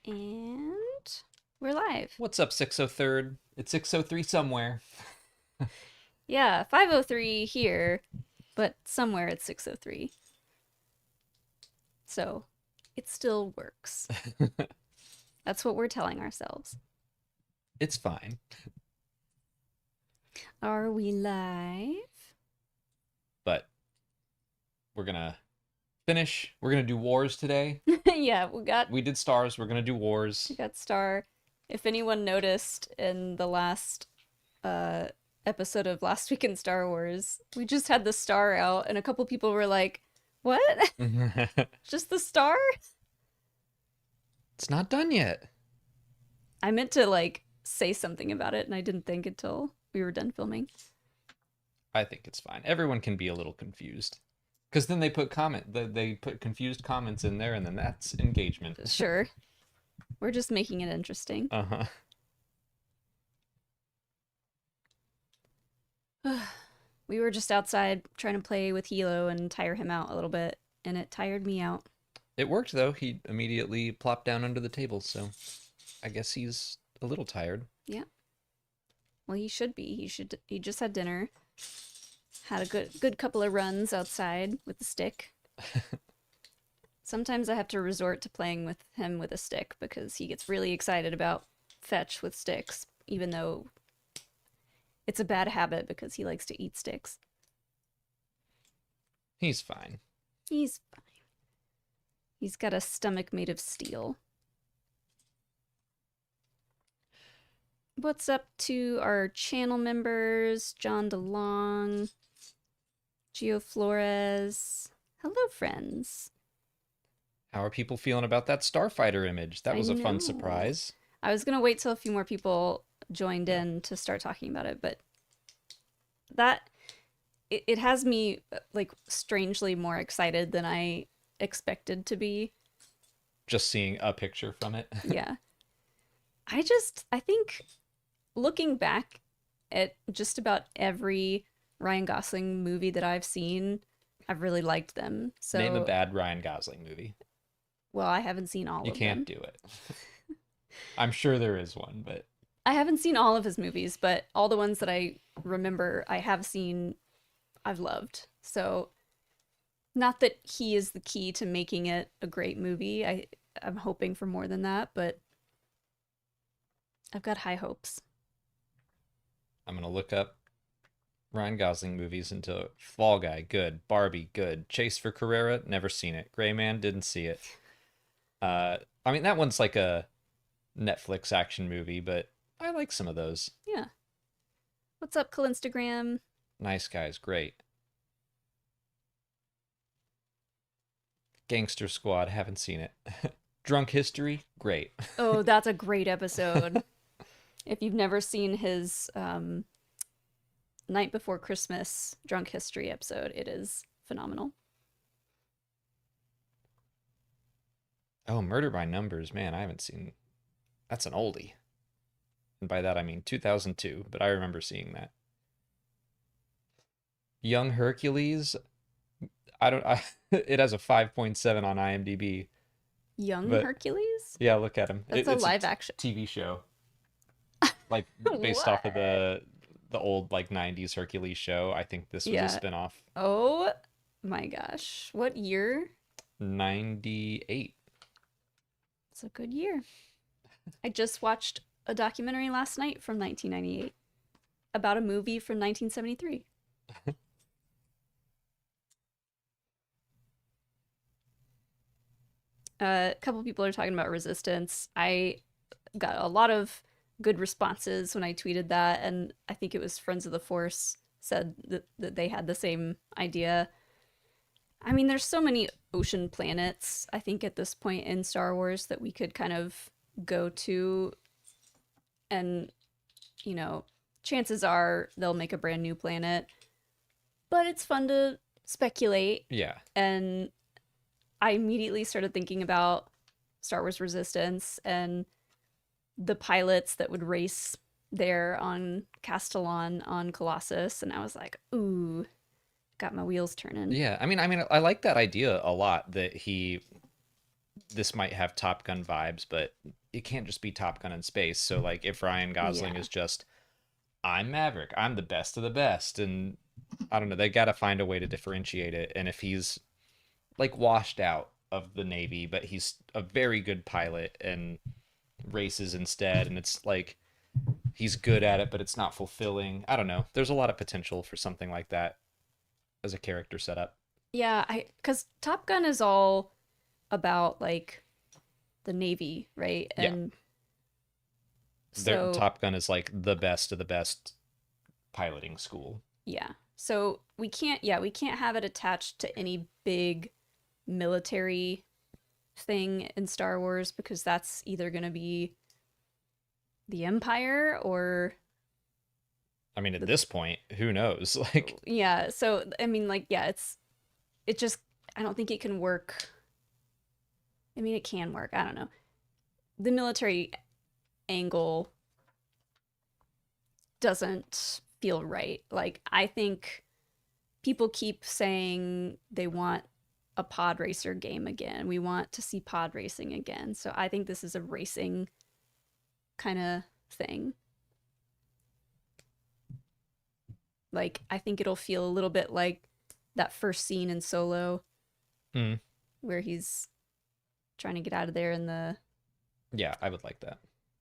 And we're live. What's up, 603rd? It's 603 somewhere. Yeah, 5:03 here, but somewhere it's 6:03. So it still works. That's what we're telling ourselves. It's fine. Are we live? But we're gonna finish. We're gonna do wars today. Yeah, We did stars. We're gonna do we wars. got Star. If anyone noticed in the last uh episode of Last Week in Star Wars, we just had the star out and a couple people were like, "What? It's Just the star?" not done yet. I meant to say something about it and I didn't think until we were done filming. I think it's fine. Everyone can be a little confused. Because then they put they put confused comments in there, and then that's engagement. Sure. We're just making it interesting. Uh-huh. We were just outside trying to play with Hilo and tire him out a little bit, and it tired me out. It worked, though. He immediately plopped down under the table, so I guess he's a little tired. Yeah. Well, he should be. He just had dinner. Had a good couple of runs outside with the stick. Sometimes I have to resort to playing with him with a stick because he gets really excited about fetch with sticks, even though it's a bad habit because he likes to eat sticks. He's fine. He's fine. He's got a stomach made of steel. What's up to our channel members? John DeLong, Gio Flores. Hello, friends. How are people feeling about that Starfighter image? That was a fun surprise. I was going to wait till a few more people joined in to start talking about it, but it has me strangely more excited than I expected to be. Just seeing a picture from it. Yeah. I think looking back at just about every Ryan Gosling movie that I've seen, I've really liked them. So Name a bad Ryan Gosling movie. Well, I haven't seen all of them. You can't do it. I'm sure there is one, but I haven't seen all of his movies, but all the ones that I remember I have seen, I've loved. So not that he is the key to making it a great movie. I'm hoping for more than that, but I've got high hopes. I'm going to look up Ryan Gosling movies into Fall Guy, good. Barbie, good. Chase for Carrera, never seen it. Gray Man, didn't see it. I mean, that one's like a Netflix action movie, but I like some of those. Yeah. What's up, Instagram? Nice Guys, great. Gangster Squad, haven't seen it. Drunk History, great. Oh, that's a great episode. If you've never seen his Night Before Christmas Drunk History episode, it is phenomenal. Oh, Murder by Numbers, man, I haven't seen. That's an oldie. And by that I mean 2002, but I remember seeing that. Young Hercules, it has a 5.7 on IMDb. Young But Hercules? yeah, look at him. That's a live action TV show. Like based off of the old 90s Hercules show. I think this was a spin-off. Oh my gosh. What year? 98. It's a good year. I just watched a documentary last night from 1998 about a movie from 1973. A couple people are talking about Resistance. I got a lot of good responses when I tweeted that, and I think it was Friends of the Force said that they had the same idea. I mean, there's so many ocean planets, I think, at this point in Star Wars that we could kind of go to, and, chances are they'll make a brand new planet, but it's fun to speculate. Yeah. And I immediately started thinking about Star Wars Resistance and the pilots that would race there on Castellan on Colossus, and I was like, ooh, got my wheels turning. Yeah, I mean, I like that idea a lot, that he this might have Top Gun vibes, but it can't just be Top Gun in space. So like if Ryan Gosling Yeah. is just I'm Maverick, I'm the best of the best, and I don't know, they got to find a way to differentiate it. And if he's like washed out of the Navy, but he's a very good pilot and races instead, and it's like he's good at it, but it's not fulfilling. I don't know. There's a lot of potential for something like that as a character setup. Yeah, I cuz Top Gun is all about like the Navy, right? Yeah, And their so Top Gun is like the best of the best piloting school. yeah. So we can't have it attached to any big military thing in Star Wars because that's either going to be the Empire or I mean, at the this point, who knows? Like, yeah. So I mean, like yeah, it just I don't think it can work. I mean, it can work. I don't know. The military angle doesn't feel right. Like I think people keep saying they want a pod racer game again. We want to see pod racing again. So I think this is a racing kind of thing. Like I think it'll feel a little bit like that first scene in Solo mm, where he's trying to get out of there in the yeah, I would like that.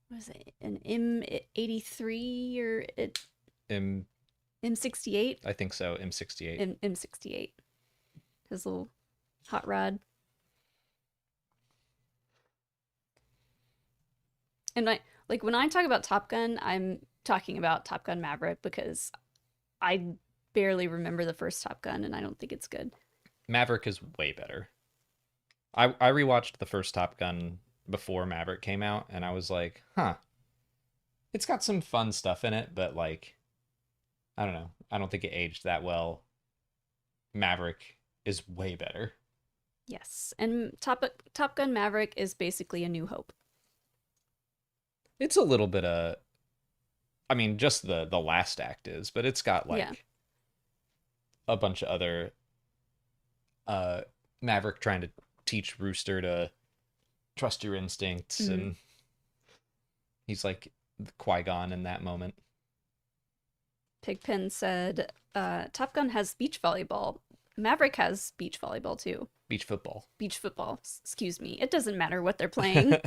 what is it an M83 or it M, M68 I think so. M68. M68 his little hot rod. And I like when I talk about Top Gun, I'm talking about Top Gun Maverick because I barely remember the first Top Gun and I don't think it's good. Maverick is way better. I rewatched the first Top Gun before Maverick came out, and I was like, huh, it's got some fun stuff in it, but like, I don't know. I don't think it aged that well. Maverick is way better. Yes. And Top Gun Maverick is basically a New Hope. It's a little bit of, I mean, just the last act is, but it's got Yeah. like a bunch of other uh Maverick trying to teach Rooster to trust your instincts, Mhm. and he's like Qui-Gon in that moment. Pigpen said Top Gun has beach volleyball. Maverick has beach volleyball too. Beach football. Beach football. Excuse me. It doesn't matter what they're playing.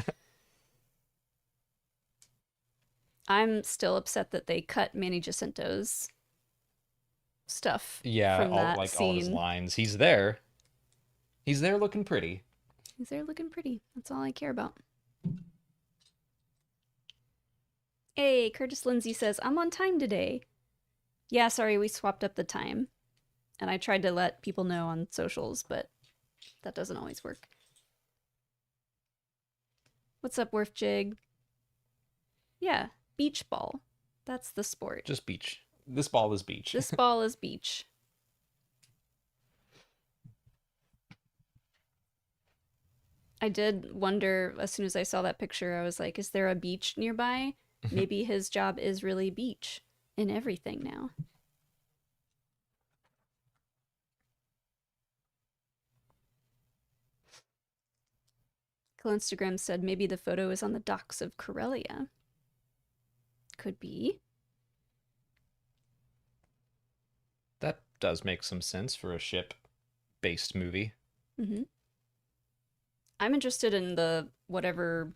I'm still upset that they cut Manny Jacinto's stuff Yeah, from all that like all his scene. lines. He's there. He's there looking pretty. He's there looking pretty. That's all I care about. Hey, Curtis Lindsay says, I'm on time today. Yeah, sorry, we swapped up the time. And I tried to let people know on socials, but that doesn't always work. What's up, Worth Jig? Yeah, beach ball. That's the sport. Just beach. This ball is beach. This ball is beach. I did wonder as soon as I saw that picture, I was like, is there a beach nearby? Maybe his job is really beach in everything now. Instagram said maybe the photo is on the docks of Corellia. Could be. That does make some sense for a ship-based movie. Mm-hmm. I'm interested in the whatever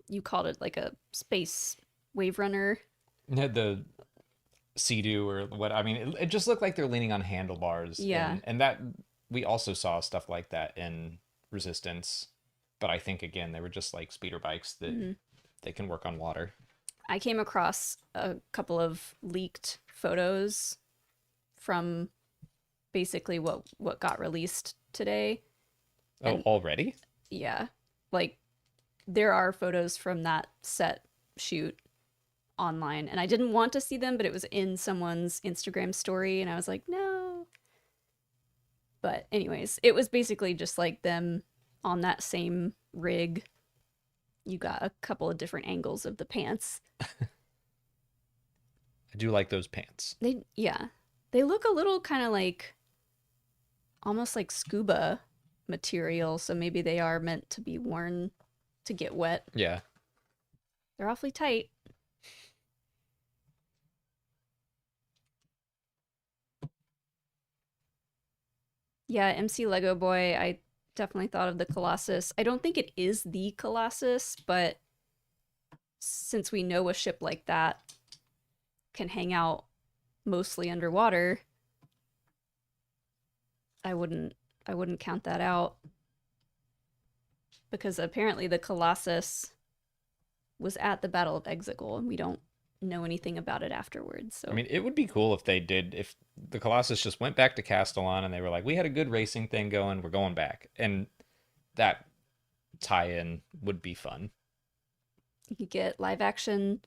you called it, like a space wave runner. The Sea-Doo or what? I mean, it just looked like they're leaning on handlebars, Yeah. and that we also saw stuff like that in Resistance, but I think again they were just like speeder bikes that Mm-hmm. they can work on water. I came across a couple of leaked photos from basically what got released today. Oh, And already? yeah, like there are photos from that set shoot online and I didn't want to see them, but it was in someone's Instagram story and I was like, no. But anyways, it was basically just like them on that same rig. You got a couple of different angles of the pants. I do like those pants. They look a little kind of like almost like scuba material, so maybe they are meant to be worn to get wet. Yeah. They're awfully tight. Yeah, MC Lego Boy, I definitely thought of the Colossus. I don't think it is the Colossus, but since we know a ship like that can hang out mostly underwater, I wouldn't count that out. Because apparently the Colossus was at the Battle of Exegol, and we don't know anything about it afterwards. So I mean, it would be cool if they did, if the Colossus just went back to Castellan and they were like, we had a good racing thing going, we're going back. And that tie-in would be fun. you could get live action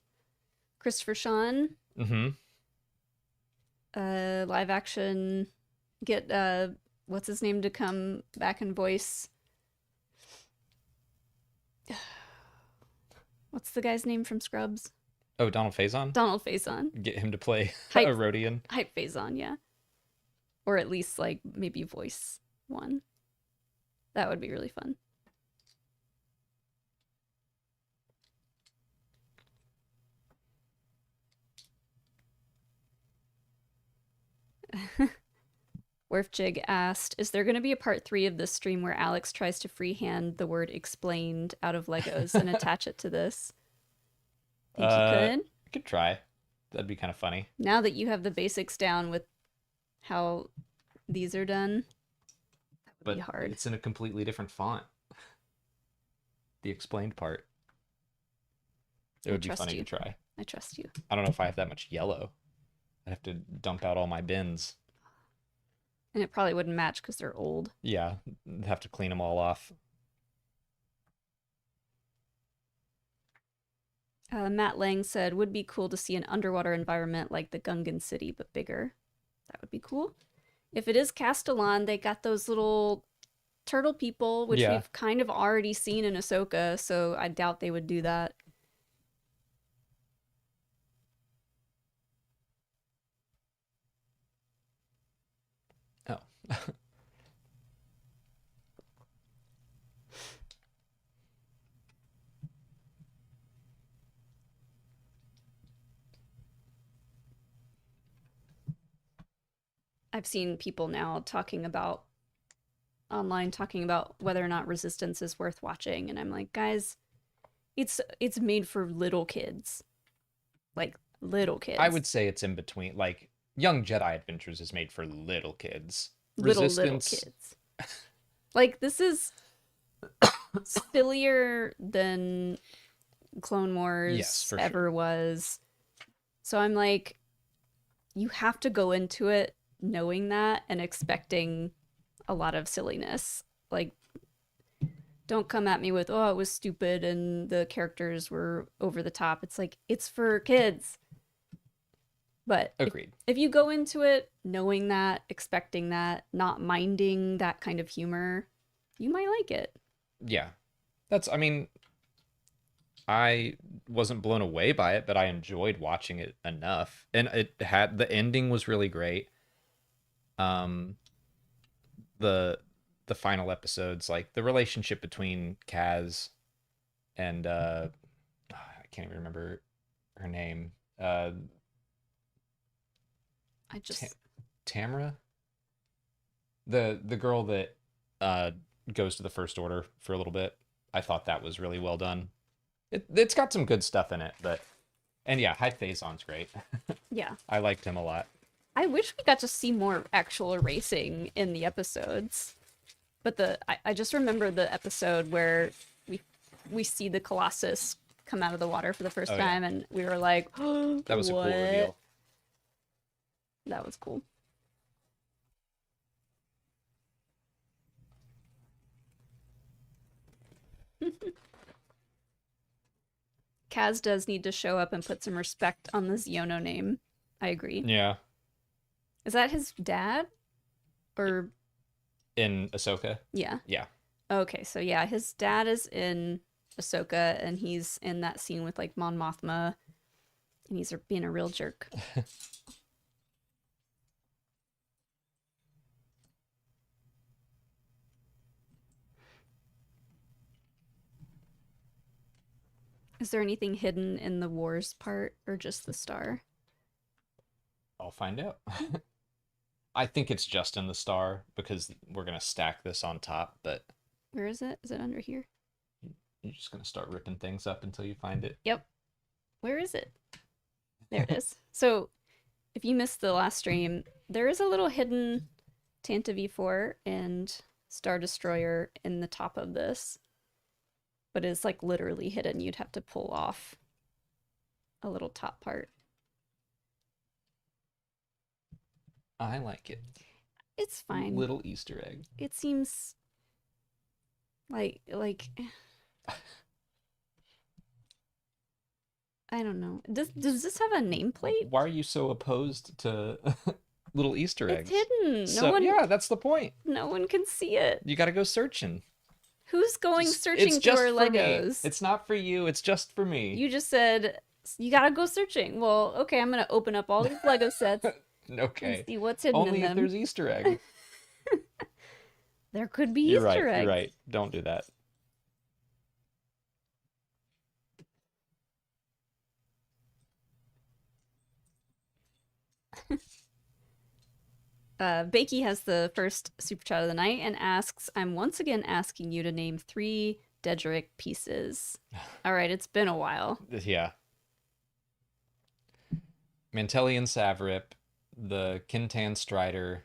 Christopher Sean, Mm-hmm. live action, get what's his name to come back and voice. What's the guy's name from Scrubs? Oh, Donald Faison? Donald Faison. Get him to play Hype, a Rhodian. Hype Faison, yeah. Or at least like maybe voice one. That would be really fun. Werfjig asked, is there going to be a part 3 of this stream where Alex tries to freehand the word explained out of Legos and attach it to this? Think you could? I could try. That'd be kind of funny. Now that you have the basics down with how these are done, that would be hard. It's in a completely different font. The explained part. It would be funny to try. I trust you. I don't know if I have that much yellow. I'd have to dump out all my bins. And it probably wouldn't match because they're old. Yeah, have to clean them all off. Matt Lang said, would be cool to see an underwater environment like the Gungan city, but bigger. That would be cool. If it is Castellan, they got those little turtle people, which we've kind of already seen in Ahsoka, so I doubt they would do that. Oh. I've seen people now online talking about whether or not Resistance is worth watching, and I'm like, guys, it's made for little kids. Like little kids. I would say it's in between. Like Young Jedi Adventures is made for little kids. Little kids. Like this is sillier than Clone Wars ever was. So I'm like, you have to go into it knowing that and expecting a lot of silliness. Like, don't come at me with, oh, it was stupid and the characters were over the top. It's like, it's for kids. But agreed. If you go into it knowing that, expecting that, not minding that kind of humor, you might like it. Yeah. I mean, I wasn't blown away by it, but I enjoyed watching it enough. And the ending was really great. The final episodes, like the relationship between Kaz and I can't even remember her name. Tamara, the girl that goes to the First Order for a little bit. I thought that was really well done. It's got some good stuff in it, and yeah, Hype Faison's great. Yeah, I liked him a lot. I wish we got to see more actual racing in the episodes. But I just remember the episode where we see the Colossus come out of the water for the first time, and we were like, oh, that was a cool reveal. That was cool. Kaz does need to show up and put some respect on the Xiono name. I agree. Yeah. Is that his dad? Or in Ahsoka? Yeah. Yeah. Okay, so yeah, his dad is in Ahsoka, and he's in that scene with like Mon Mothma, and he's being a real jerk. Is there anything hidden in the wars part or just the star? I'll find out. I think it's just in the star because we're gonna stack this on top, but Where is it? Is it under here? you're just gonna start ripping things up until you find it. Yep. Where is it? There it is. So if you missed the last stream, there is a little hidden Tanta V4 and Star Destroyer in the top of this, but it's like literally hidden. You'd have to pull off a little top part. I like it. It's fine. Little Easter egg. It seems like I don't know. Does this have a nameplate? Why are you so opposed to little Easter eggs? It's hidden. So yeah, that's the point. No one can see it. You got to go searching. Who's going searching It's for just for me. Legos? It's not for you. It's just for me. You just said you gotta go searching. Well, okay, I'm gonna open up all these Lego sets Okay. and see what's hidden Only in if them. there's Easter egg. There could be You're Easter right. eggs. You're right. Don't do that. Bakey has the first super chat of the night and asks, I'm once again asking you to name 3 Dedrick pieces. All right, it's been a while. Yeah. Mantelian Savrip, the Kintan Strider,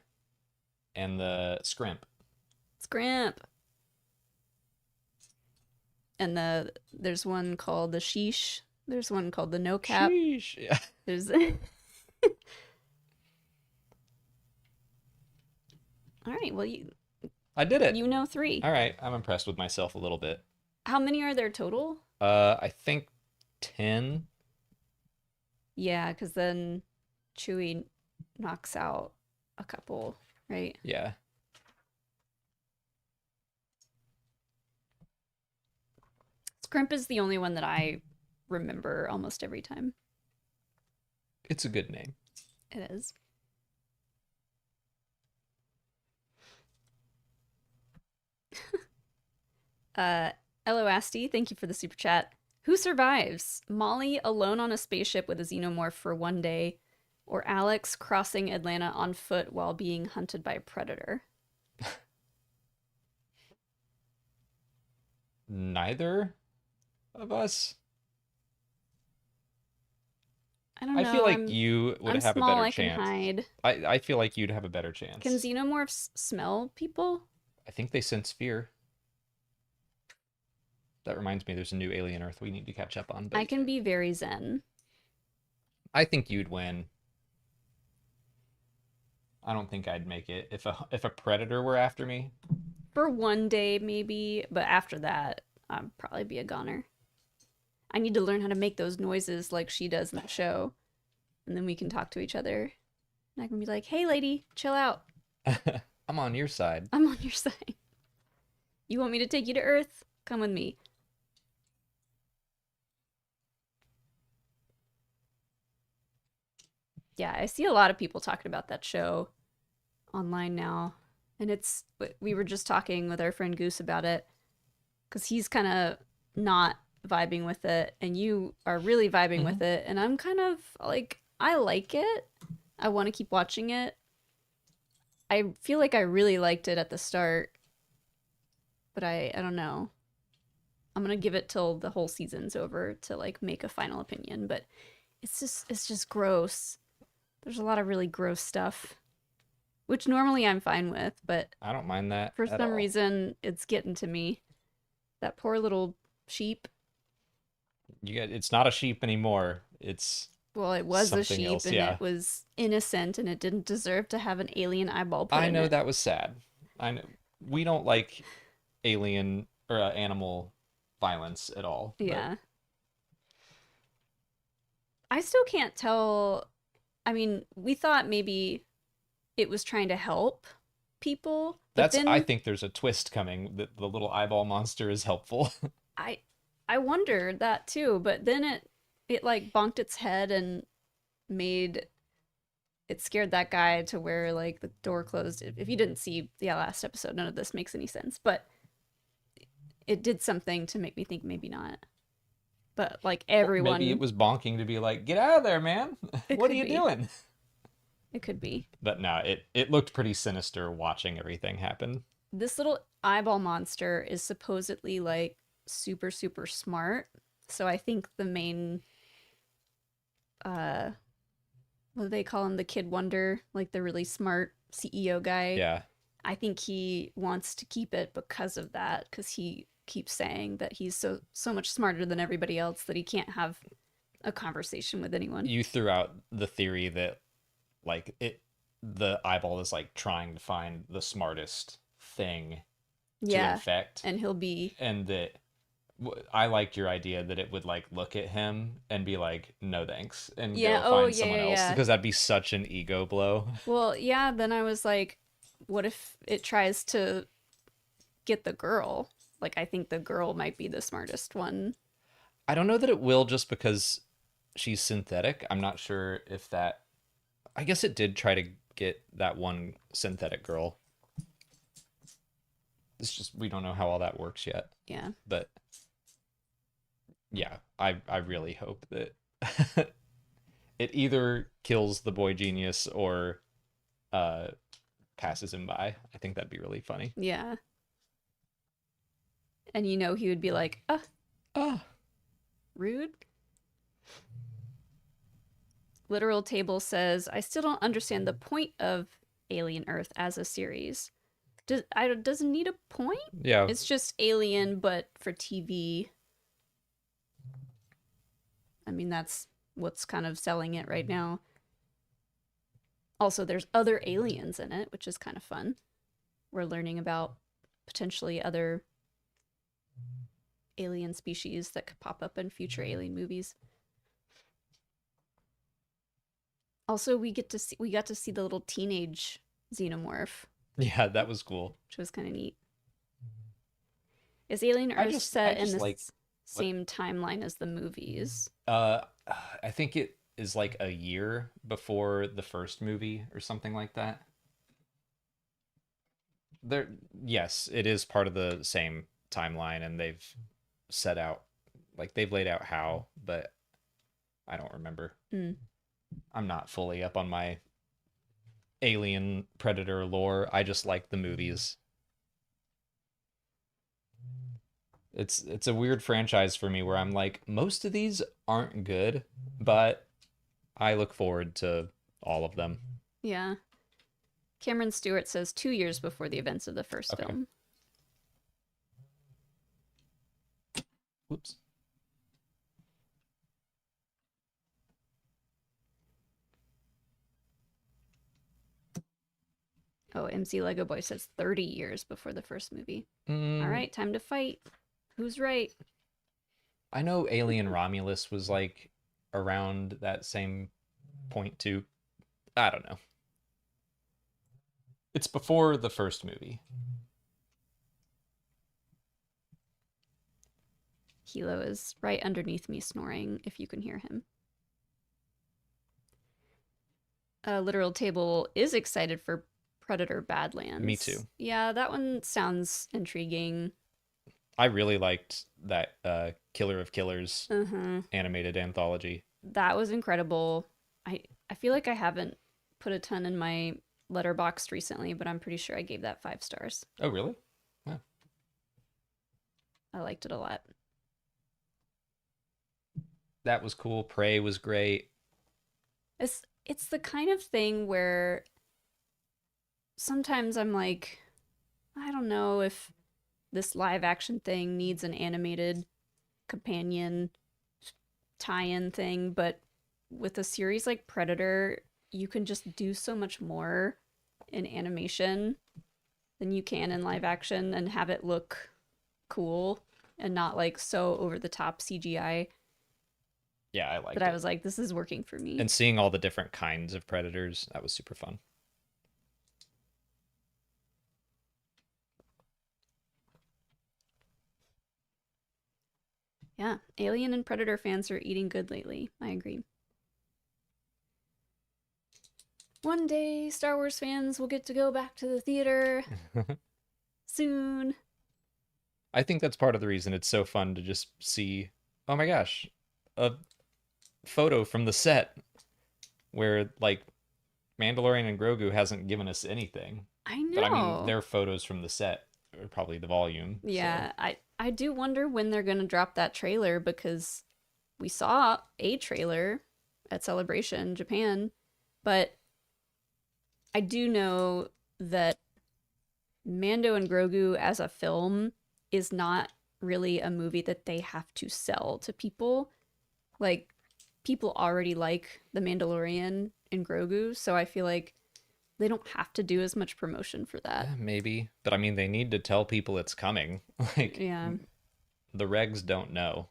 and the Scrimp. Scrimp. And there's one called the Sheesh. There's one called the No Cap. Sheesh. Yeah. There's All right, well I did it. you know 3. All right. I'm impressed with myself a little bit. How many are there total? I think 10. Yeah, because then Chewie knocks out a couple, right? Yeah. Scrimp is the only one that I remember almost every time. It's a good name. It is. LOAST, thank you for the super chat. Who survives? Molly alone on a spaceship with a xenomorph for one day, or Alex crossing Atlanta on foot while being hunted by a predator? Neither of us. I don't know. I feel like you would I'm have a small, better I can chance. hide. I feel like you'd have a better chance. Can xenomorphs smell people? I think they sense fear. That reminds me, there's a new Alien Earth we need to catch up on. But I can be very zen. I think you'd win. I don't think I'd make it if a predator were after me. For one day, maybe, but after that, I'd probably be a goner. I need to learn how to make those noises like she does in the show, and then we can talk to each other. And I can be like, hey, lady, chill out. I'm on your side. I'm on your side. You want me to take you to Earth? Come with me. Yeah, I see a lot of people talking about that show online now. And we were just talking with our friend Goose about it, because he's kind of not vibing with it, and you are really vibing with it. And I'm kind of like, I like it. I want to keep watching it. I feel like I really liked it at the start, but I don't know. I'm gonna give it till the whole season's over to like make a final opinion, but it's just gross. There's a lot of really gross stuff, which normally I'm fine with, but I don't mind that for at some all. reason it's getting to me. That poor little sheep. It's not a sheep anymore. It's Well, it was a something sheep, else, and yeah. it was innocent, and it didn't deserve to have an alien eyeball put I in know it. that was sad. I know we don't like alien or animal violence at all. but Yeah. I still can't tell. I mean, we thought maybe it was trying to help people, but then I think there's a twist coming that the little eyeball monster is helpful. I wondered that too, but then it like bonked its head and made it scared that guy to where like the door closed. If you didn't see the last episode, none of this makes any sense, but it did something to make me think maybe not. but like Or maybe it everyone, was bonking to be like, get out of there, man. it What are could you be. doing? It could be. But no, it looked pretty sinister watching everything happen. This little eyeball monster is supposedly like super, super smart. So I think the main, uh, what do they call him? The Kid Wonder, like the really smart CEO guy. Yeah. I think he wants to keep it because of that, because he keeps saying that he's so much smarter than everybody else that he can't have a conversation with anyone. You threw out the theory that like the eyeball is like trying to find the smartest thing to Yeah, infect, and he'll be and that I liked your idea that it would like look at him and be like, no thanks, and yeah, go oh find yeah, someone yeah, else yeah. because that'd be such an ego blow. Well, yeah, then I was like, what if it tries to get the girl? Like I think the girl might be the smartest one. I don't know that it will just because she's synthetic. I'm not sure if that. I guess it did try to get that one synthetic girl. It's just we don't know how all that works yet. Yeah. But yeah, I really hope that it either kills the boy genius or uh passes him by. I think that'd be really funny. Yeah. And you know he would be like, Ah, rude. Literal Table says, I still don't understand the point of Alien Earth as a series. Doesn't need a point? yeah. It's just Alien, but for TV. I mean, that's what's kind of selling it right now. Also, there's other aliens in it, which is kind of fun. We're learning about potentially other alien species that could pop up in future alien movies. Also, we got to see the little teenage xenomorph, Yeah, that was cool. which was kind of neat. Is Alien I Earth just I set in just the like what same timeline as the movies? uh I think it is like a year before the first movie or something like that. There, yes, it is part of the same timeline, and they've set out like they've laid out how, but I don't remember. Mm. I'm not fully up on my Alien Predator lore. I just like the movies. It's a weird franchise for me where I'm like most of these aren't good, but I look forward to all of them. Yeah. Cameron Stewart says 2 years before the events of the first Okay. film. Whoops. Oh, MC Lego Boy says 30 years before the first movie. All Mm, right, time to fight. Who's right? I know Alien Romulus was like around that same point too. I don't know. It's before the first movie. Hilo is right underneath me snoring, if you can hear him. Literal Table is excited for Predator Me Badlands. too. Yeah, that one sounds intriguing. I really liked that Killer of Killers Uh-huh. animated anthology. That was incredible. I feel like I haven't put a ton in my letterboxd recently, but I'm pretty sure I gave that 5 stars. Oh, really? Wow. I liked it a lot. That was cool. Prey was great. It's the kind of thing where sometimes I'm like, I don't know if this live action thing needs an animated companion tie-in thing, but with a series like Predator, you can just do so much more in animation than you can in live action and have it look cool and not like so over the top CGI Yeah, I that liked I it. was like, this is working for me. And seeing all the different kinds of predators, that was super fun. Yeah, Alien and Predator fans are eating good lately. I agree. One day, Star Wars fans will get to go back to the theater soon. I think that's part of the reason it's so fun to just see Oh my gosh, a photo from the set where like Mandalorian and Grogu hasn't given us anything. I But I mean, know. their photos from the set are probably the volume. So Yeah, I do wonder when they're gonna drop that trailer because we saw a trailer at Celebration Japan, but I do know that Mando and Grogu as a film is not really a movie that they have to sell to people. Like, people already like The Mandalorian and Grogu, so I feel like they don't have to do as much promotion for that. maybe, but I mean, they need to tell people it's coming. Like Yeah. the regs don't know.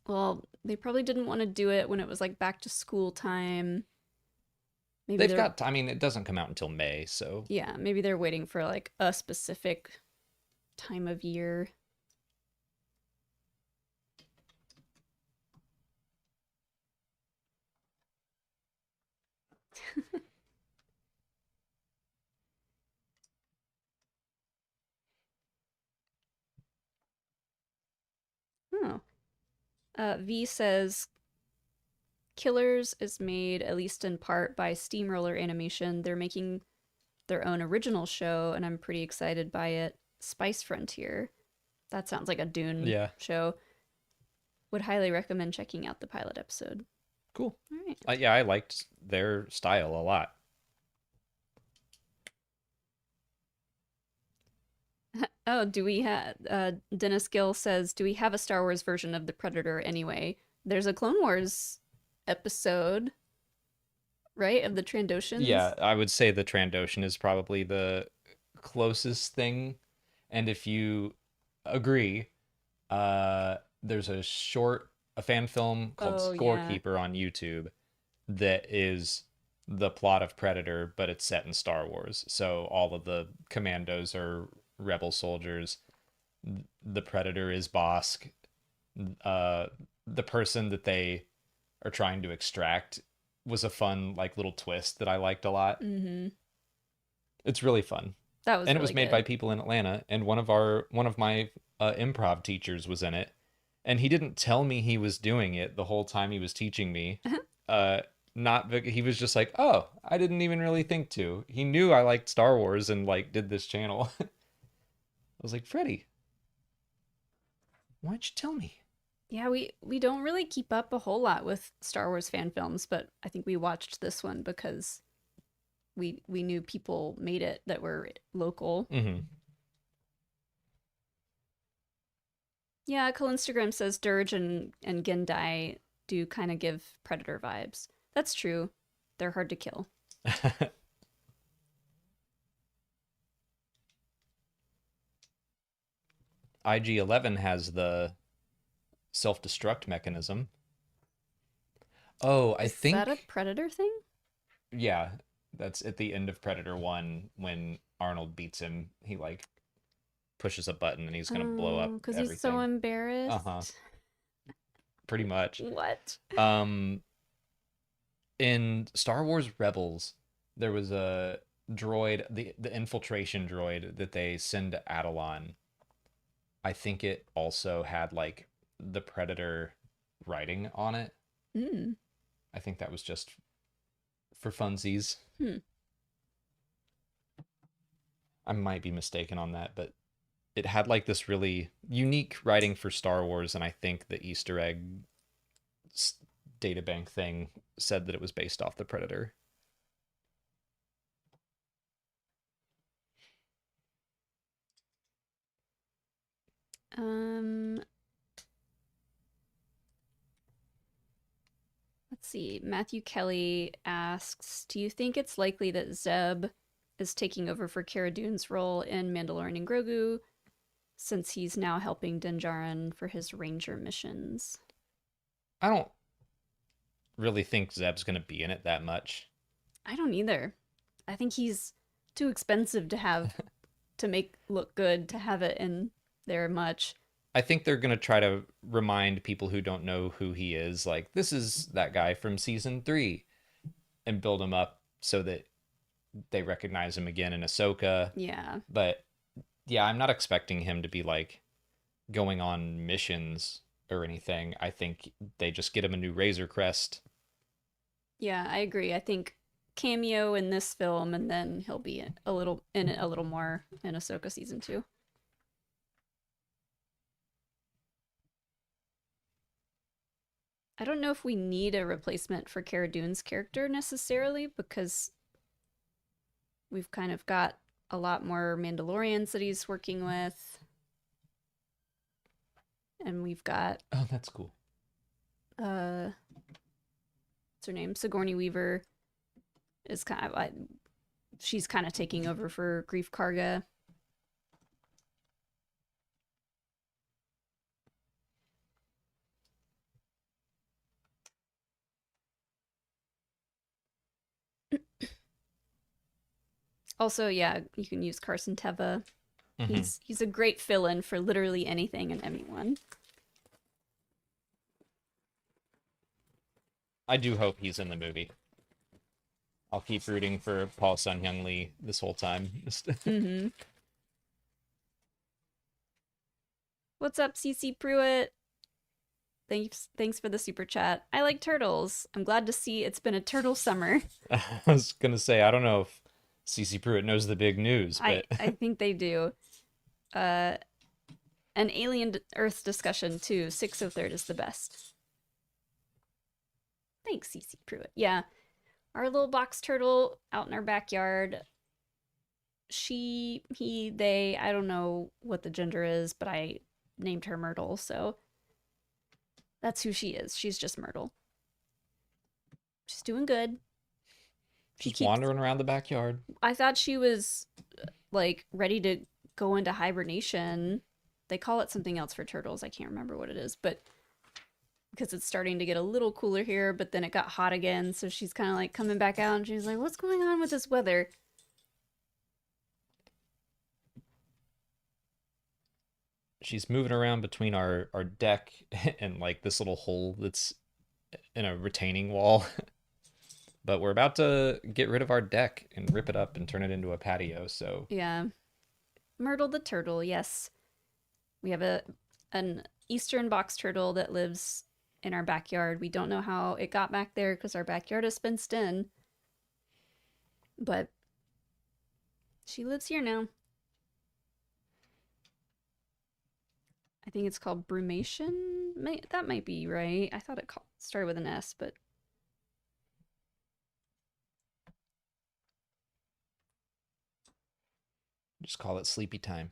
Well, they probably didn't want to do it when it was like back to school time. Maybe They've they're, got. I mean, it doesn't come out until May, so yeah, maybe they're waiting for like a specific time of year. Oh. V says Killers is made, at least in part, by Steamroller Animation. They're making their own original show, and I'm pretty excited by it. Spice Frontier. That sounds like a Dune yeah, show. Would highly recommend checking out the pilot episode. cool. All right. Yeah, I liked their style a lot. Oh, do we have Dennis Gill says, do we have a Star Wars version of the Predator anyway? There's a Clone Wars episode, right? Of the Yeah, Trandoshans. I would say the Trandoshan is probably the closest thing. And if you agree, there's a fan film called Oh yeah. Scorekeeper on YouTube that is the plot of Predator, but it's set in Star Wars. So all of the commandos are rebel soldiers. The Predator is Bosk. Uh, the person that they are trying to extract was a fun like little twist that I liked a lot. Mm-hmm. It's really fun. That was And it really was made by good. people in Atlanta, and one of my improv teachers was in it, and he didn't tell me he was doing it the whole time he was teaching me. Uh, not he was just like, "Oh, I didn't even really think to." He knew I liked Star Wars and like did this channel. I was like, "Freddie, why'd you tell me?" Yeah, we don't really keep up a whole lot with Star Wars fan films, but I think we watched this one because we knew people made it that were local. Mm-hmm. Yeah, Instagram says Dirge and Gendai do kind of give Predator vibes. That's true. They're hard to kill. IG-11 has the self-destruct mechanism. Oh, I Is that a think Predator thing? yeah, that's at the end of Predator 1 when Arnold beats him. He like pushes a button and he's gonna blow Oh, up because he's so everything. Uh-huh. embarrassed. Pretty much. What? Um in Star Wars Rebels, there was a droid, the infiltration droid that they send to Adelon. I think it also had like the Predator writing on it. Mm. I think that was just for funsies. Hmm. I might be mistaken on that, but it had like this really unique writing for Star Wars, and I think the Easter egg databank thing said that it was based off the Predator. Um, let's see. Matthew Kelly asks, "Do you think it's likely that Zeb is taking over for Cara Dune's role in Mandalorian and Grogu, since he's now helping Din Djarin for his Ranger missions?" I don't really think Zeb's going to be in it that much. I don't either. I think he's too expensive to have to make look good to have it in there much. I think they're going to try to remind people who don't know who he is, like, this is that guy from season 3, and build him up so that they recognize him again in Ahsoka. Yeah. But yeah, I'm not expecting him to be like going on missions or anything. I think they just get him a new Razor Crest. Yeah, I agree. I think cameo in this film, and then he'll be in it a little more in Ahsoka season 2. I don't know if we need a replacement for Cara Dune's character necessarily, because we've kind of got a lot more Mandalorians that he's working with, and we've got Oh, that's cool. what's her name, Sigourney Weaver is kind of she's kind of taking over for Grief Karga. Also, yeah, you can use Carson Teva. Hmm. He's a great fill-in for literally anything and anyone. I do hope he's in the movie. I'll keep rooting for Paul Sun Hyung Lee this whole time. Mm-hmm. What's up, CC Pruitt? Thanks for the super chat. I like turtles. I'm glad to see it's been a turtle summer. I was gonna say I don't know if CC Pruitt knows the big news, I but I think they do. Uh, an alien Earth discussion too. 603rd is the best. Thanks, CC Pruitt. Yeah, our little box turtle out in our backyard. She, he, they. I don't know what the gender is, but I named her Myrtle, so that's who she is. She's just Myrtle. She's doing good. She just keeps. wandering around the backyard. I thought she was like ready to go into hibernation. They call it something else for turtles. I can't remember what it is, but because it's starting to get a little cooler here, but then it got hot again, so she's kind of like coming back out and she's like, "What's going on with this weather?" She's moving around between our deck and like this little hole that's in a retaining wall. But we're about to get rid of our deck and rip it up and turn it into a patio, so Yeah. Myrtle the turtle, yes. We have an eastern box turtle that lives in our backyard. We don't know how it got back there because our backyard is fenced in, but she lives here now. I think it's called brumation. That might be right. I thought it started with an S, but just call it sleepy time.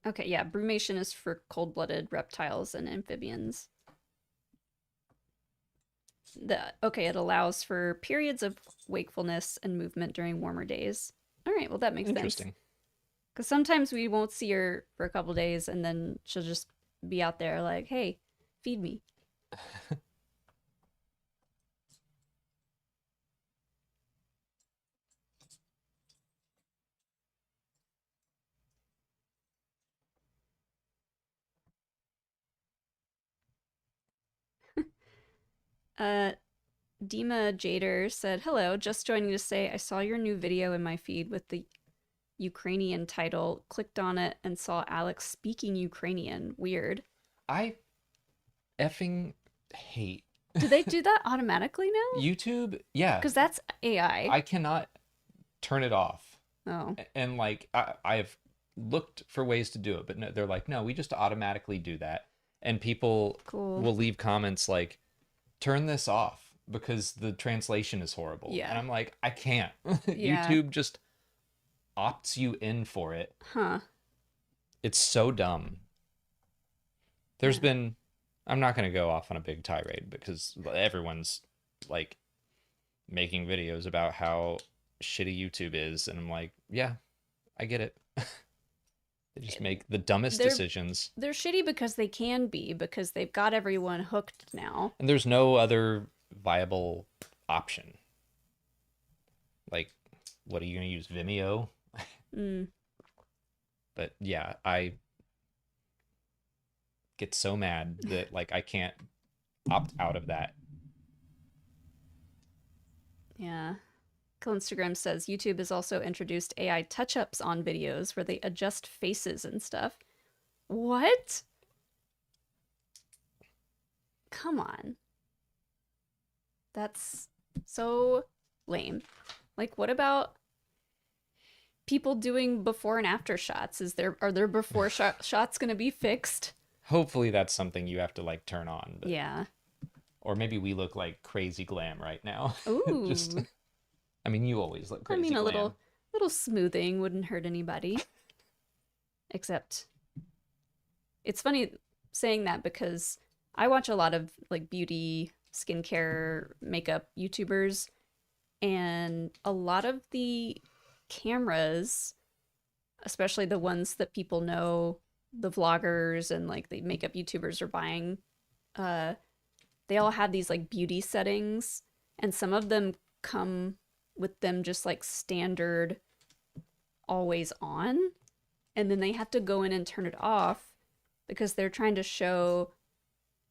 okay, yeah, brumation is for cold-blooded reptiles and amphibians. Okay, it allows for periods of wakefulness and movement during warmer days. All right, well that makes sense. Interesting. Because sometimes we won't see her for a couple days, and then she'll just be out there like, "Hey, feed me." uh, Dima Jader said, "Hello, just joining to say I saw your new video in my feed with the Ukrainian title. Clicked on it and saw Alex speaking Ukrainian. Weird. I effing hate Do they do that automatically now? YouTube. Yeah, Because that's AI. I cannot turn it off. Oh, And like I've looked for ways to do it, but no, they're like, no, we just automatically do that. And people cool. will leave comments like, turn this off because the translation is horrible. Yeah. And I'm like, I can't. Yeah. YouTube just opts you in for it. Huh. It's so dumb. There's been, I'm not going to go off on a big tirade because everyone's like making videos about how shitty YouTube is. And I'm like, yeah, I get it. They just make the dumbest decisions. They're shitty because they can be, because they've got everyone hooked now. And there's no other viable option. Like, what are you going to use? Vimeo? Mm. But yeah, I get so mad that like I can't opt out of that. Yeah. Instagram says YouTube has also introduced AI touch-ups on videos where they adjust faces and stuff. What? Come on. That's so lame. Like, what about people doing before and after shots? Are their before shots going to be fixed? Hopefully that's something you have to like turn on. But... Yeah. Or maybe we look like crazy glam right now. Ooh. Just, I mean, you always look crazy. I mean, a glam. little smoothing wouldn't hurt anybody. Except, it's funny saying that because I watch a lot of like beauty, skincare, makeup YouTubers, and a lot of the cameras, especially the ones that people know, the vloggers and like the makeup YouTubers are buying, they all have these like beauty settings, and some of them come with them just like standard always on, and then they have to go in and turn it off because they're trying to show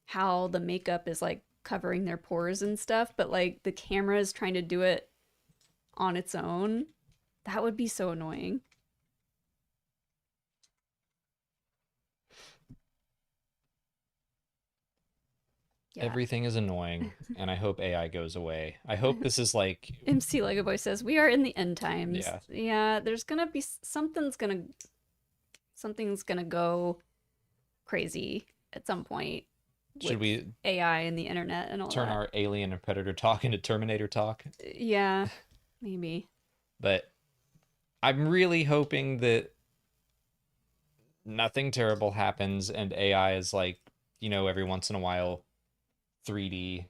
how the makeup is like covering their pores and stuff, but like the camera is trying to do it on its own. That would be so annoying. Yeah. Everything is annoying, and I hope AI goes away. I hope this is like MC Lego Boy says we are in the end times. Yeah. Yeah, there's gonna be something's gonna go crazy at some point. Should we AI and the internet and all turn that. our Alien and Predator talk into Terminator talk? Yeah, maybe. But I'm really hoping that nothing terrible happens and AI is like, every once in a while 3D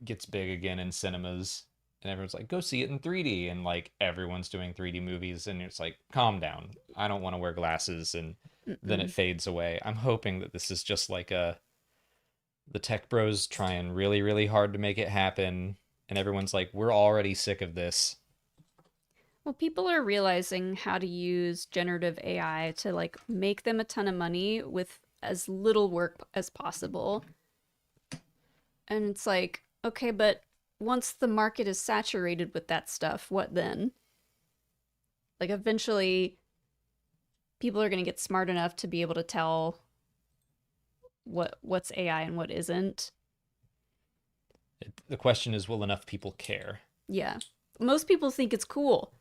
gets big again in cinemas and everyone's like, go see it in 3D, and like everyone's doing 3D movies and it's like, calm down. I don't want to wear glasses, and then it fades away. I'm hoping that this is just like the tech bros trying really, really hard to make it happen, and everyone's like, we're already sick of this. Well, people are realizing how to use generative AI to like make them a ton of money with as little work as possible. And it's like, okay, but once the market is saturated with that stuff, what then? Like eventually people are going to get smart enough to be able to tell what's AI and what isn't. The question is, will enough people care? Yeah. Most people think it's cool.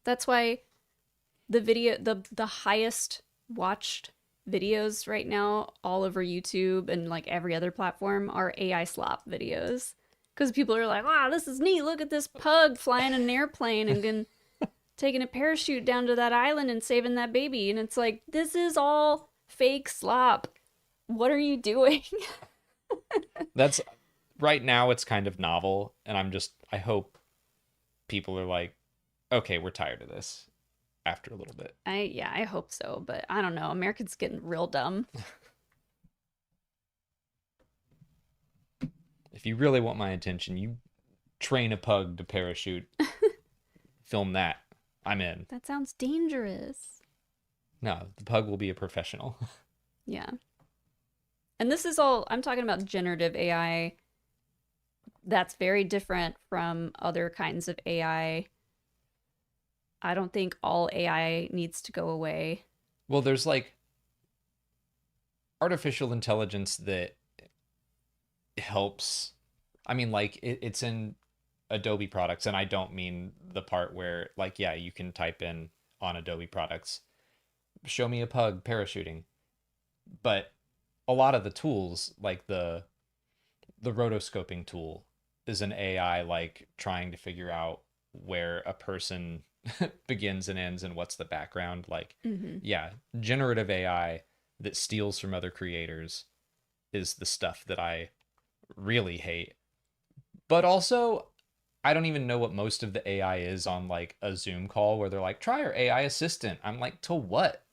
That's why the highest watched videos right now all over YouTube and like every other platform are AI slop videos. Because people are like, wow, this is neat. Look at this pug flying in an airplane and taking a parachute down to that island and saving that baby. And it's like, this is all fake slop. What are you doing? That's right now, it's kind of novel. And I hope people are like, okay, we're tired of this after a little bit. I hope so. But I don't know. Americans getting real dumb. If you really want my attention, you train a pug to parachute. Film that. I'm in. That sounds dangerous. No, the pug will be a professional. Yeah. And this is all, I'm talking about generative AI. That's very different from other kinds of AI. I don't think all AI needs to go away. Well, there's like artificial intelligence that helps. I mean, like it's in Adobe products, and I don't mean the part where like, yeah, you can type in on Adobe products, show me a pug parachuting. But a lot of the tools, like the rotoscoping tool, is an AI like trying to figure out where a person begins and ends and what's the background. Like, yeah, generative AI that steals from other creators is the stuff that I really hate. But also, I don't even know what most of the AI is on like a Zoom call where they're like, try our AI assistant. I'm like, to what?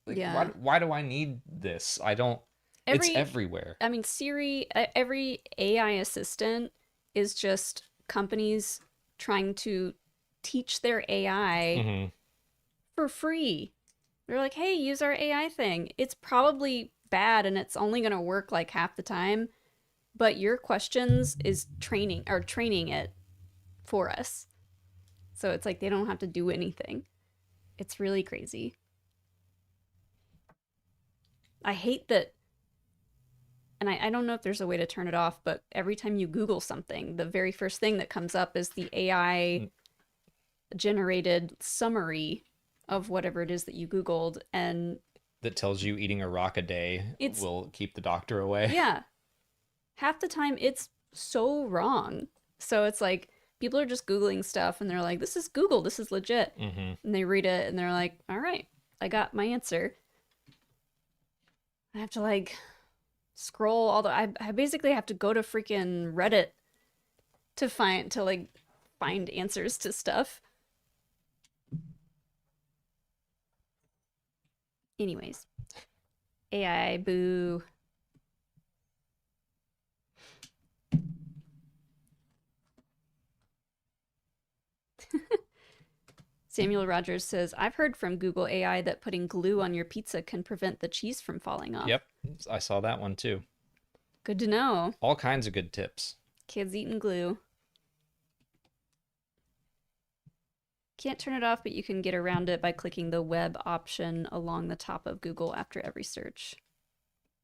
Like, Yeah. why do I need this? I don't. It's everywhere. I mean, Siri, every AI assistant is just companies trying to teach their AI for free. They're like, hey, use our AI thing. It's probably bad and it's only going to work like half the time, but your questions is training it for us. So it's like they don't have to do anything. It's really crazy. I hate that, and I don't know if there's a way to turn it off, but every time you Google something, the very first thing that comes up is the AI Mm, generated summary of whatever it is that you Googled. And that tells you eating a rock a day it's, will keep the doctor away. yeah, half the time it's so wrong. So it's like people are just Googling stuff and they're like, this is Google, this is legit. Hmm. And they read it and they're like, all right, I got my answer. I have to like scroll all the, I basically have to go to freaking Reddit to like find answers to stuff. Anyways, AI boo. Samuel Rogers says, I've heard from Google AI that putting glue on your pizza can prevent the cheese from falling off. Yep, I saw that one too. Good to know. All kinds of good tips. Kids eating glue. Can't turn it off, but you can get around it by clicking the web option along the top of Google after every search.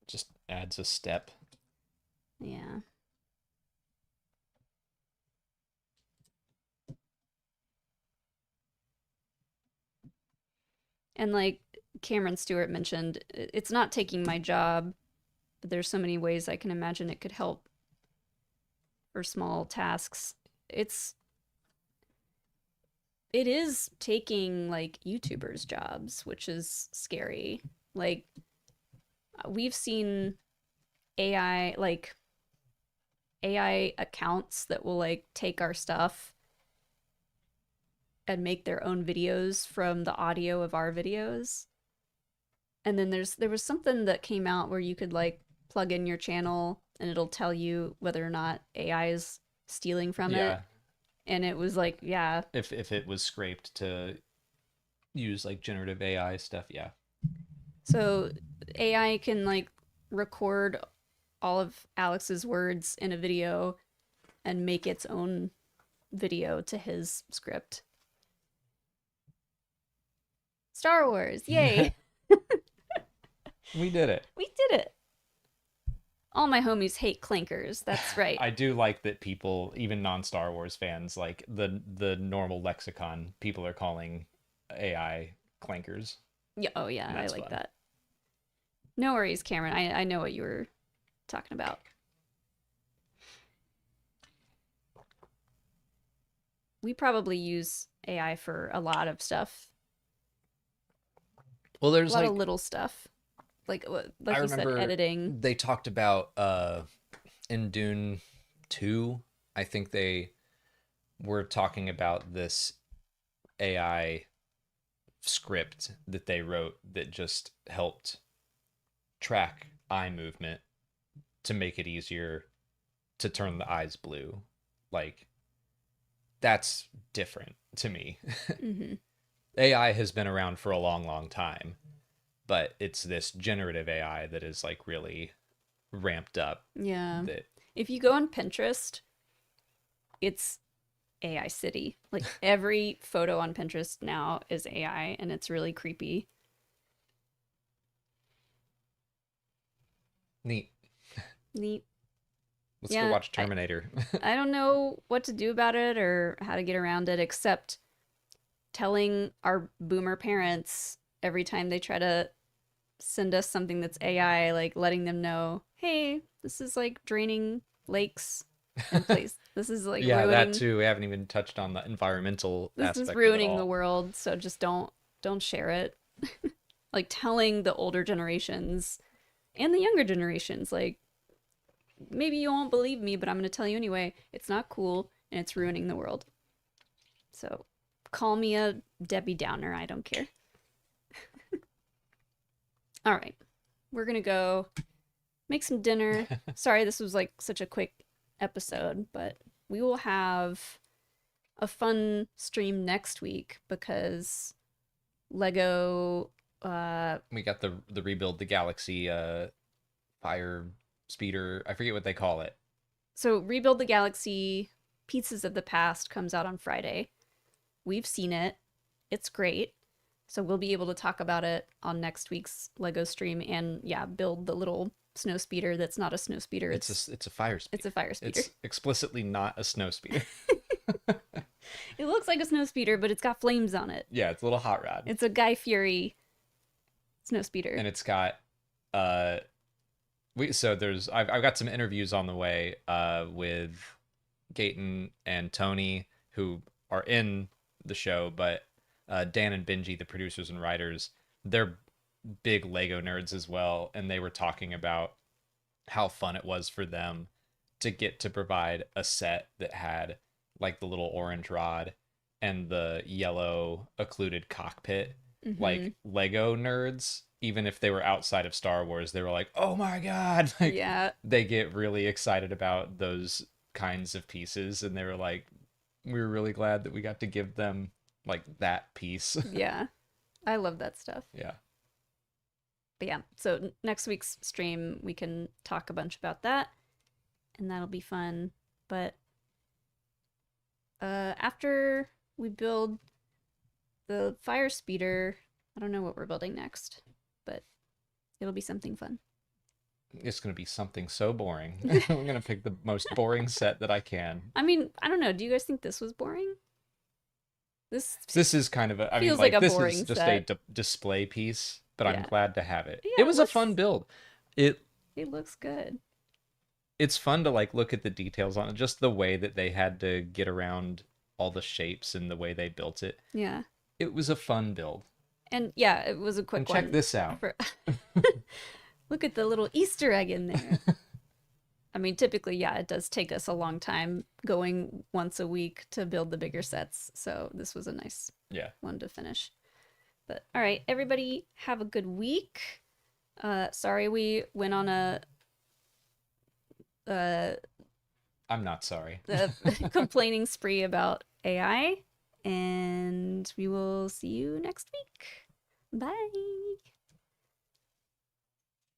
Just adds a step. Yeah. And like Cameron Stewart mentioned, it's not taking my job, but there's so many ways I can imagine it could help for small tasks. It is taking like YouTubers' jobs, which is scary. Like we've seen AI like AI accounts that will like take our stuff and make their own videos from the audio of our videos. And then there was something that came out where you could like plug in your channel and it'll tell you whether or not AI is stealing from it. Yeah, And it was like, yeah. if it was scraped to use like generative AI stuff, yeah. So AI can like record all of Alex's words in a video and make its own video to his script. Star Wars, yay! We did it. We did it. All my homies hate clankers. That's right. I do like that people, even non-Star Wars fans, like the normal lexicon, people are calling AI clankers. Yeah, oh yeah, And I that's like fun. that. No worries, Cameron. I know what you were talking about. We probably use AI for a lot of stuff. Well, A there's lot of like little stuff. I Like you said, remember editing. they talked about in Dune 2, I think they were talking about this AI script that they wrote that just helped track eye movement to make it easier to turn the eyes blue. Like that's different to me. Hmm. AI has been around for a long, long time, but it's this generative AI that is like really ramped up Yeah. that If you go on Pinterest, it's AI City. Like every photo on Pinterest now is AI and it's really creepy. neat. Neat. Let's go Yeah, watch Terminator. I don't know what to do about it or how to get around it except telling our boomer parents every time they try to send us something that's AI, like letting them know, hey, this is like draining lakes and place. This is like Yeah, that ruining too. We haven't even touched on the environmental this is aspect of it ruining the all. world, so just don't share it. Like telling the older generations and the younger generations, like maybe you won't believe me, but I'm going to tell you anyway. It's not cool and it's ruining the world. So call me a Debbie Downer. I don't care. All right. We're going to go make some dinner. Sorry, this was like such a quick episode, but we will have a fun stream next week because Lego. We got the rebuild the galaxy fire speeder. I forget what they call it. So Rebuild the Galaxy Pieces of the Past comes out on Friday, we've seen it. It's great. So we'll be able to talk about it on next week's Lego stream and yeah, build the little snow speeder that's not a snow speeder. It's a fire speeder. It's a fire speeder. It's explicitly not a snow speeder. It looks like a snow speeder, but it's got flames on it. Yeah, it's a little hot rod. It's a Guy Fieri snow speeder. And it's got I've got some interviews on the way with Gaten and Tony who are in the show, but Dan and Benji, the producers and writers, they're big Lego nerds as well, and they were talking about how fun it was for them to get to provide a set that had like the little orange rod and the yellow occluded cockpit. Like Lego nerds, even if they were outside of Star Wars, they were like, "Oh my god!" Like, yeah, they get really excited about those kinds of pieces, and they were like, "We were really glad that we got to give them like that piece." yeah, I love that stuff. Yeah. But yeah, so next week's stream we can talk a bunch about that, and that'll be fun. But after we build the fire speeder, I don't know what we're building next, but it'll be something fun. It's going to be something so boring. I'm going to pick the most boring set that I can. I mean, I don't know. Do you guys think this was boring? This is kind of a, I mean, feels like a this boring is just set. a display piece, but I'm Yeah. glad to have it. Yeah, It was it a fun build. It looks good. It's fun to like look at the details on it, just the way that they had to get around all the shapes and the way they built it. Yeah. It was a fun build. And yeah, it was a quick And one. check this out. Look at the little Easter egg in there. I mean, typically, yeah, it does take us a long time going once a week to build the bigger sets. So this was a nice one to finish. But all right, everybody have a good week. Sorry we went on a I'm not sorry. complaining spree about AI, and we will see you next week. Bye.